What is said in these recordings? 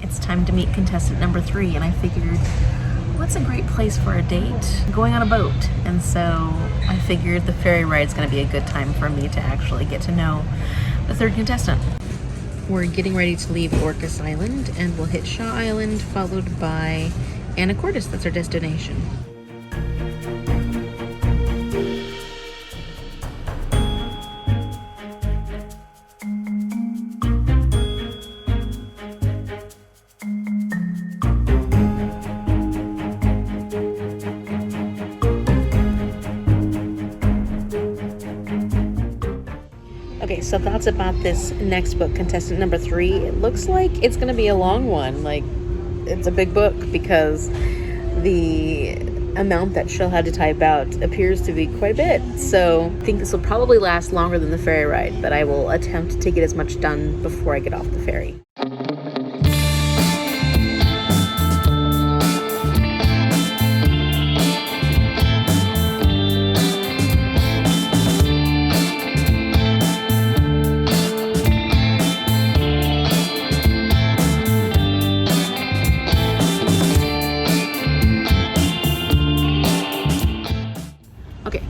It's time to meet contestant number 3, and I figured, what's a great place for a date? Going on a boat. And so I figured the ferry ride's gonna be a good time for me to actually get to know the 3rd contestant. We're getting ready to leave Orcas Island, and we'll hit Shaw Island, followed by Anacortes. That's our destination. Okay, so thoughts about this next book, contestant number 3. It looks like it's going to be a long one. Like, it's a big book because the amount that she'll have to type out appears to be quite a bit. So I think this will probably last longer than the ferry ride, but I will attempt to get as much done before I get off the ferry.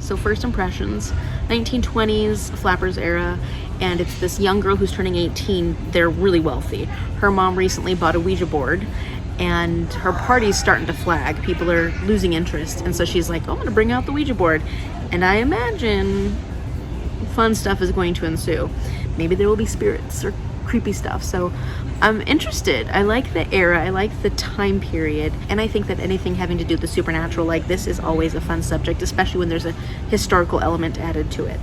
So first impressions, 1920s flappers era, and it's this young girl who's turning 18. They're really wealthy. Her mom recently bought a Ouija board, and her party's starting to flag. People are losing interest, and so she's like, oh, I'm gonna bring out the Ouija board. And I imagine fun stuff is going to ensue. Maybe there will be spirits or creepy stuff. So I'm interested. I like the era, I like the time period, and I think that anything having to do with the supernatural like this is always a fun subject, especially when there's a historical element added to it.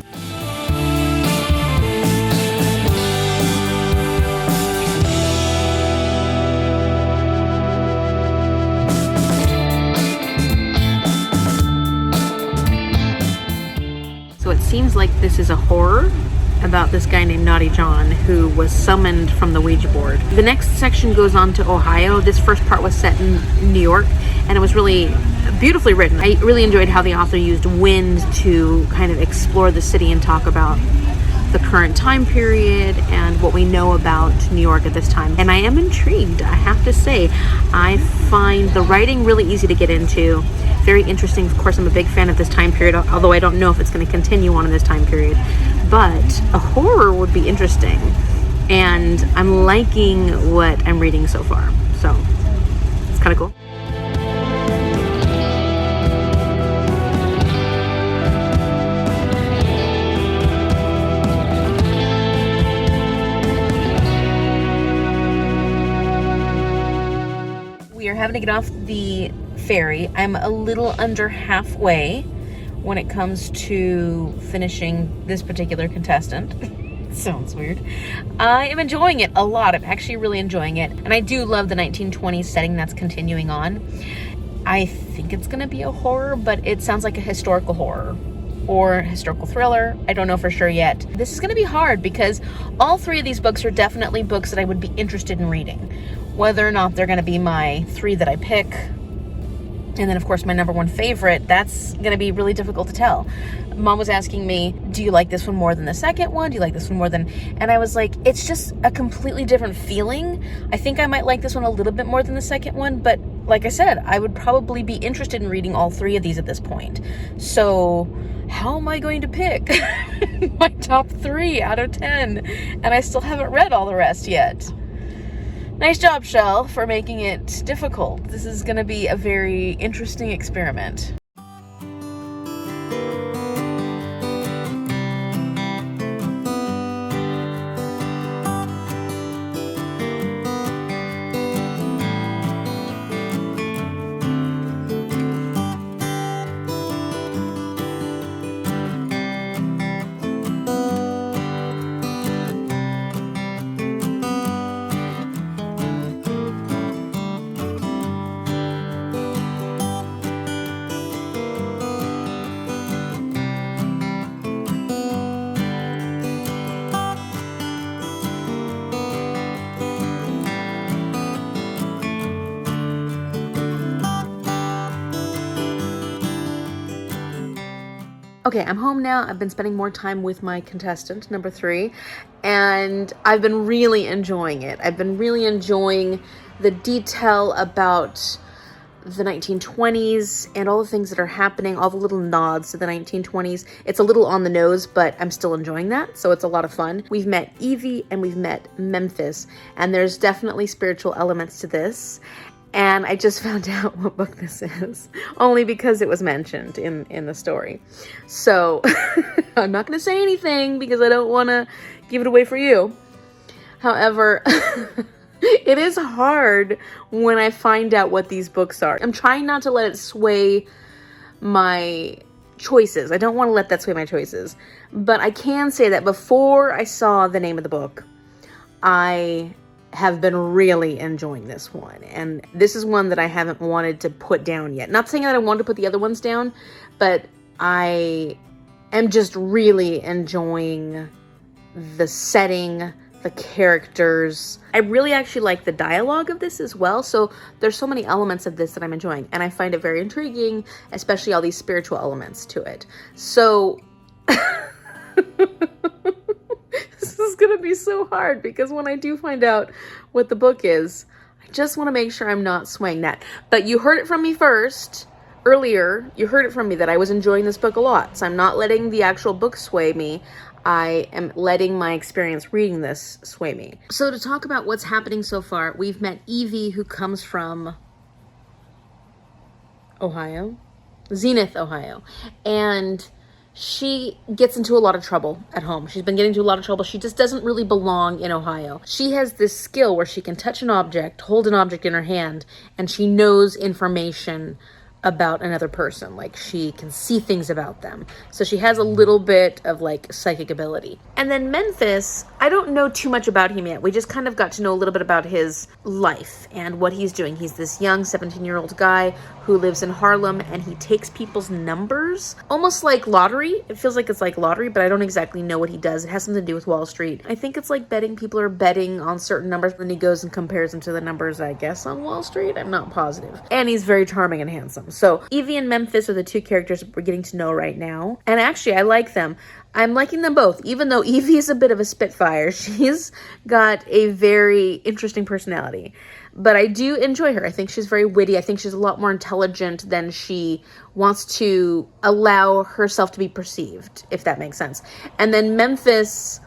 So it seems like this is a horror about this guy named Naughty John who was summoned from the Ouija board. The next section goes on to Ohio. This first part was set in New York, and it was really beautifully written. I really enjoyed how the author used wind to kind of explore the city and talk about the current time period and what we know about New York at this time. And I am intrigued, I have to say. I find the writing really easy to get into, very interesting. Of course, I'm a big fan of this time period, although I don't know if it's going to continue on in this time period. But a horror would be interesting, and I'm liking what I'm reading so far. So it's kind of cool. We are having to get off the ferry. I'm a little under halfway when it comes to finishing this particular contestant. Sounds weird. I am enjoying it a lot. I'm actually really enjoying it. And I do love the 1920s setting that's continuing on. I think it's going to be a horror, but it sounds like a historical horror or historical thriller. I don't know for sure yet. This is going to be hard because all 3 of these books are definitely books that I would be interested in reading. Whether or not they're going to be my 3 that I pick, and then of course my number 1 favorite, that's going to be really difficult to tell. Mom was asking me, do you like this one more than the second one? Do you like this one more than... And I was like, it's just a completely different feeling. I think I might like this one a little bit more than the second one, but like I said, I would probably be interested in reading all 3 of these at this point. So how am I going to pick my top 3 out of 10? And I still haven't read all the rest yet. Nice job, Shell, for making it difficult. This is going to be a very interesting experiment. Okay, I'm home now. I've been spending more time with my contestant, number 3, and I've been really enjoying it. I've been really enjoying the detail about the 1920s and all the things that are happening, all the little nods to the 1920s. It's a little on the nose, but I'm still enjoying that, so it's a lot of fun. We've met Evie and we've met Memphis, and there's definitely spiritual elements to this. And I just found out what book this is, only because it was mentioned in the story. So I'm not going to say anything because I don't want to give it away for you. However, it is hard when I find out what these books are. I'm trying not to let it sway my choices. I don't want to let that sway my choices. But I can say that before I saw the name of the book, I have been really enjoying this one. And this is one that I haven't wanted to put down yet. Not saying that I want to put the other ones down, but I am just really enjoying the setting, the characters. I really actually like the dialogue of this as well. So there's so many elements of this that I'm enjoying. And I find it very intriguing, especially all these spiritual elements to it. So this is going to be so hard because when I do find out what the book is, I just want to make sure I'm not swaying that. But you heard it from me first. Earlier, you heard it from me that I was enjoying this book a lot. So I'm not letting the actual book sway me. I am letting my experience reading this sway me. So to talk about what's happening so far, we've met Evie, who comes from Ohio, Zenith, Ohio. And she gets into a lot of trouble at home. She's been getting into a lot of trouble. She just doesn't really belong in Ohio. She has this skill where she can touch an object, hold an object in her hand, and she knows information about another person. Like, she can see things about them. So she has a little bit of like psychic ability. And then Memphis, I don't know too much about him yet. We just kind of got to know a little bit about his life and what he's doing. He's this young 17-year-old guy who lives in Harlem, and he takes people's numbers, almost like lottery. It feels like it's like lottery, but I don't exactly know what he does. It has something to do with Wall Street. I think it's like betting. People are betting on certain numbers, and he goes and compares them to the numbers, I guess, on Wall Street. I'm not positive. And he's very charming and handsome. So Evie and Memphis are the two characters we're getting to know right now. And actually, I like them. I'm liking them both, even though Evie is a bit of a spitfire. She's got a very interesting personality. But I do enjoy her. I think she's very witty. I think she's a lot more intelligent than she wants to allow herself to be perceived, if that makes sense. And then Memphis,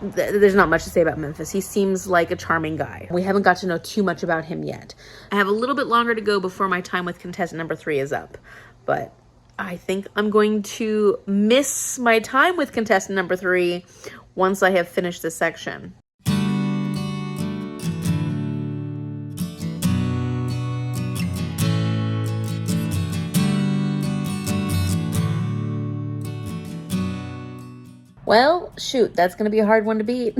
there's not much to say about Memphis. He seems like a charming guy. We haven't got to know too much about him yet. I have a little bit longer to go before my time with contestant number 3 is up. But I think I'm going to miss my time with contestant number 3 once I have finished this section. Well, shoot, that's going to be a hard one to beat.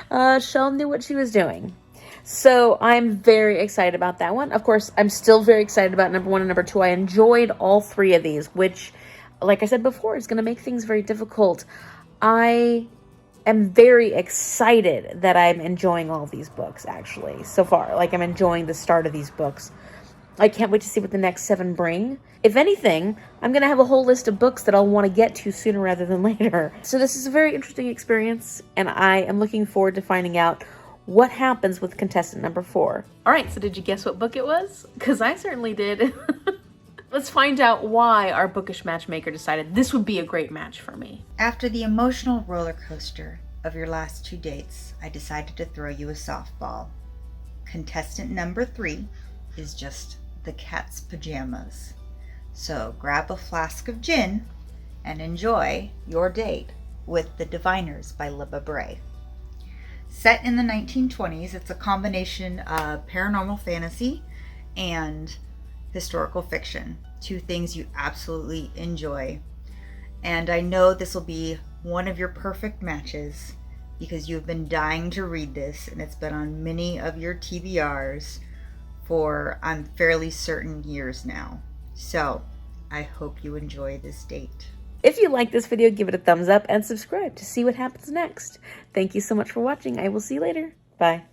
Shell knew what she was doing. So I'm very excited about that one. Of course, I'm still very excited about number 1 and number 2. I enjoyed all 3 of these, which, like I said before, is going to make things very difficult. I am very excited that I'm enjoying all of these books, actually, so far. Like, I'm enjoying the start of these books. I can't wait to see what the next 7 bring. If anything, I'm going to have a whole list of books that I'll want to get to sooner rather than later. So this is a very interesting experience, and I am looking forward to finding out what happens with contestant number 4. All right, so did you guess what book it was? Because I certainly did. Let's find out why our bookish matchmaker decided this would be a great match for me. After the emotional roller coaster of your last 2 dates, I decided to throw you a softball. Contestant number 3 is just the cat's pajamas. So grab a flask of gin and enjoy your date with The Diviners by Libba Bray. Set in the 1920s, it's a combination of paranormal fantasy and historical fiction. 2 things you absolutely enjoy. And I know this will be one of your perfect matches because you've been dying to read this, and it's been on many of your TBRs for, I'm fairly certain, years now. So I hope you enjoy this date. If you like this video, give it a thumbs up and subscribe to see what happens next. Thank you so much for watching. I will see you later. Bye.